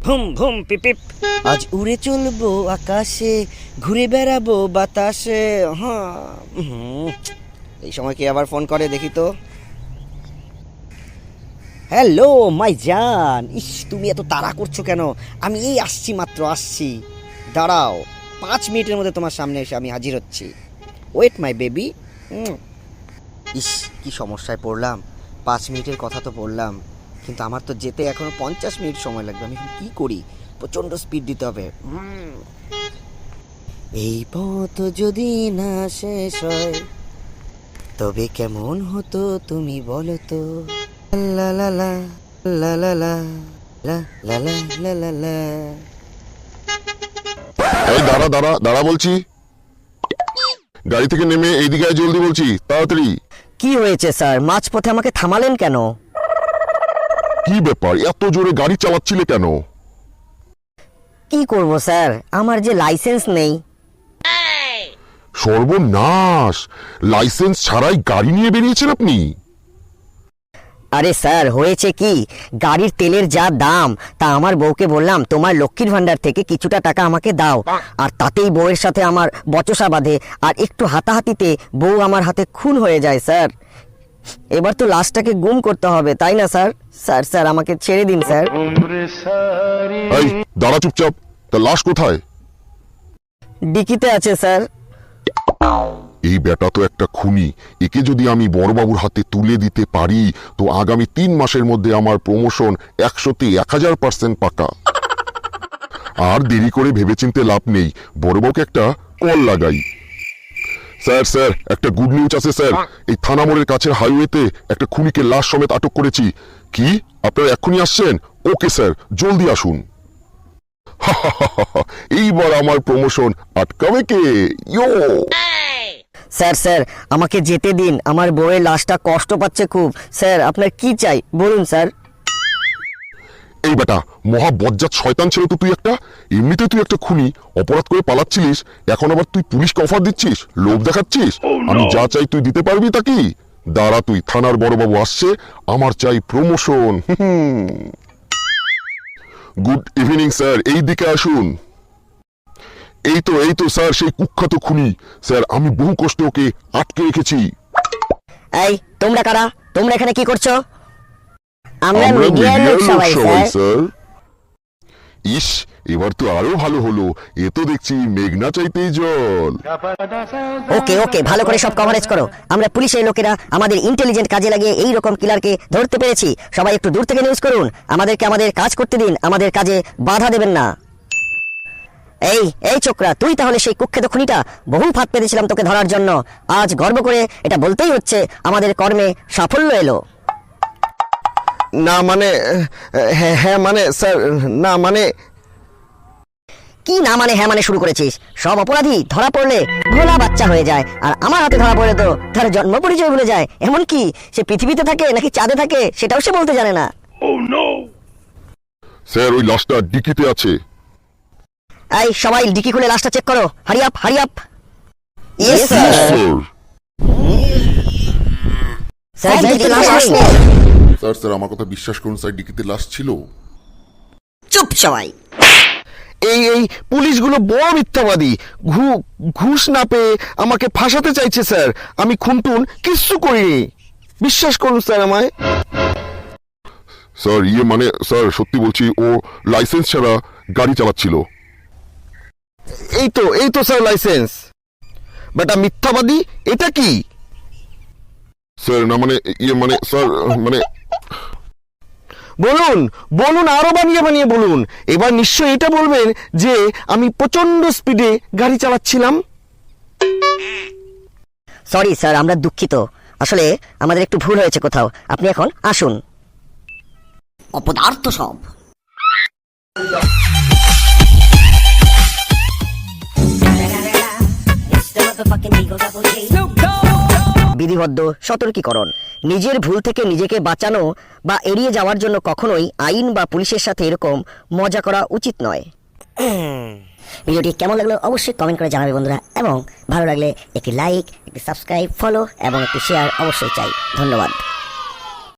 ভুম ভুম পিপিপ, আজ উড়ে চলবো আকাশে, ঘুরে বেড়াবো বাতাসে। হ্যাঁ, এই সময় কে আবার ফোন করে দেখি তো। হ্যালো মাই জান, ইস তুমি এত তাড়া করছো কেন? আমি এই আসছি, মাত্র আসছি। দাঁড়াও, 5 মিনিটের মধ্যে তোমার সামনে এসে আমি হাজির হচ্ছি। Wait my baby. ইস কি সমস্যায় পড়লাম। 5 মিনিটের কথা তো বললাম, কিন্তু আমার তো যেতে এখনো 50 মিনিট সময় লাগবে। আমি কি করি? প্রচণ্ড স্পিড দিতে হবে। এই পথ যদি না শেষ হয় তবে কেমন হতো তুমি বলো তো। লা লা লা লা লা লা লা লা লা লা লা লা। এই দাঁড়া দাঁড়া দাঁড়া বলছি, গাড়ি থেকে নেমে এইদিকে আয় জলদি বলছি, তাড়াতাড়ি। কি হয়েছে স্যার, মাঝপথে আমাকে থামালেন কেন? কি ব্যাপার, এত জোরে গাড়ি চালাচ্ছিলে কেন? কি করব স্যার, আমার যে লাইসেন্স নেই। সর্বনাশ, লাইসেন্স ছাড়াই গাড়ি নিয়ে বেরিয়েছেন আপনি? আরে স্যার, হয়েছে কি, গাড়ির তেলের যা দাম, তা আমার বউকে বললাম তোমার লক্ষ্মীর ভান্ডার থেকে কিছুটা টাকা আমাকে দাও, আর তাতেই বউয়ের সাথে আমার বচসা বাঁধে, আর একটু হাতাহাতিতে বউ আমার হাতে খুন হয়ে যায় স্যার। এবার তো লাশটাকে গুম করতে হবে, তাই না স্যার? স্যার স্যার আমাকে ছেড়ে দিন স্যার। এই দাঁড়া চুপচাপ, তা লাশ কোথায়? ডিকিতে আছে স্যার। এই বেটা তো একটা খুনি, একে যদি আমি বড়বাবুর হাতে তুলে দিতে পারি তো আগামী 3 মাসের মধ্যে আমার প্রমোশন 100তে 1000% পাকা। আর দেরি করে ভেবেচিন্তে লাভ নেই, বড়বাবুকে একটা কল লাগাই। স্যার স্যার, একটা গুড নিউজ আছে স্যার। এই থানা মোড়ের কাছের হাইওয়েতে একটা খুনিকে লাশ সমেত আটক করেছি। কি আপনারা এক্ষুনি আসছেন? ওকে স্যার, জলদি আসুন। এইবার আমার প্রমোশন আটকাবে কে? ইয়ো স্যার স্যার আমাকে যেতে দিন, আমার বউয়ের লাশটা কষ্ট পাচ্ছে খুব। স্যার আপনার কি চাই বলুন স্যার। এই বেটা মহা বজ্জাত শয়তান ছিল তো তুই একটা। এমনিতে তুই একটা খুনি, অপরাধ করে পালাচ্ছিলিস, এখন আবার তুই পুলিশকে অফার দিচ্ছিস, লোভ দেখাচ্ছিস। আমি যা চাই তুই দিতে পারবি তা কি? দাঁড়া তুই, থানার বড়বাবু আসছে, আমার চাই প্রমোশন। গুড ইভিনিং স্যার, এই দিকে আসুন। এই তো স্যার সেই কুখ্যাত খুনি। স্যার আমি বহু কষ্টে ওকে আটকে রেখেছি। এই তোমরা কারা? তোমরা এখানে কি করছো? আমরা আমরা মিডিয়ার লোক সবাই স্যার। স্যার। ইস, এবার তো আরো ভালো হলো, এ তো দেখছি মেঘনা চাইতেই জল। ওকে ওকে, ভালো করে সব কভারেজ করো। আমরা পুলিশের লোকেরা আমাদের ইন্টেলিজেন্ট কাজে লাগিয়ে এই রকম কিলারকে ধরতে পেরেছি। সবাই একটু দূর থেকে নিউজ করুন, আমাদেরকে আমাদের কাজ করতে দিন, আমাদের কাজে বাধা দেবেন না। এই এই ছোকরা, তুই তাহলে সেই কুখ্যাত খুনিটা? বহু ফাঁদ পেতেছিলাম তোকে ধরার জন্য, আজ গর্ব করে এটা বলতেই হচ্ছে আমাদের কর্মে সাফল্য এলো। না মানে, হ্যাঁ হ্যাঁ মানে স্যার, না মানে। কি না মানে হ্যাঁ মানে শুরু করেছিস? সব অপরাধী ধরা পড়লে ভোলা বাচ্চা হয়ে যায়, আর আমার হাতে ধরা পড়লে তো তার জন্ম পরিচয় ভুলে যায়। এমন কি সে পৃথিবীতে থাকে নাকি চাঁদে থাকে সেটাও সে বলতে জানে না। স্যার ওই লাশটা ডিকিতে আছে। এই সবাই ডিকি খুলে লাশটা চেক করো, hurry up hurry up. Yes, sir. Sir ডিকিতে লাশ নেই। স্যার স্যার আমার কথা বিশ্বাস করুন স্যার, ডিকিতে লাশ ছিল। চুপ সবাই। এই পুলিশগুলো বড় মিথ্যাবাদী। ঘুষ না পেয়ে আমাকে ফাঁসাতে চাইছে স্যার। আমি খুনটুন কিচ্ছু করিনি, বিশ্বাস করুন স্যার আমায়। স্যার মানে স্যার সত্যি বলছি, ও লাইসেন্স ছাড়া গাড়ি চালাচ্ছিল। এই তো স্যার লাইসেন্স। বেটা মিথ্যাবাদী, এটা কি? স্যার না মানে মানে স্যার মানে। বলুন বলুন, আরো বানিয়ে বানিয়ে বলুন। এবার নিশ্চয়ই এটা বলবেন যে আমি প্রচন্ড স্পিডে গাড়ি চালাচ্ছিলাম। সরি স্যার, আমরা দুঃখিত, আসলে আমাদের একটু ভুল হয়েছে কোথাও। আপনি এখন আসুন। অপদার্থ সব। বিধিবদ্ধ সতর্কীকরণ, নিজের ভুল থেকে নিজেকে বাঁচানো বা এড়িয়ে যাওয়ার জন্য কখনোই আইন বা পুলিশের সাথে এরকম মজা করা উচিত নয়। ভিডিওটি কেমন লাগলো অবশ্যই কমেন্ট করে জানাবে বন্ধুরা, এবং ভালো লাগলে একটি লাইক, একটি সাবস্ক্রাইব, ফলো এবং একটি শেয়ার অবশ্যই চাই। ধন্যবাদ।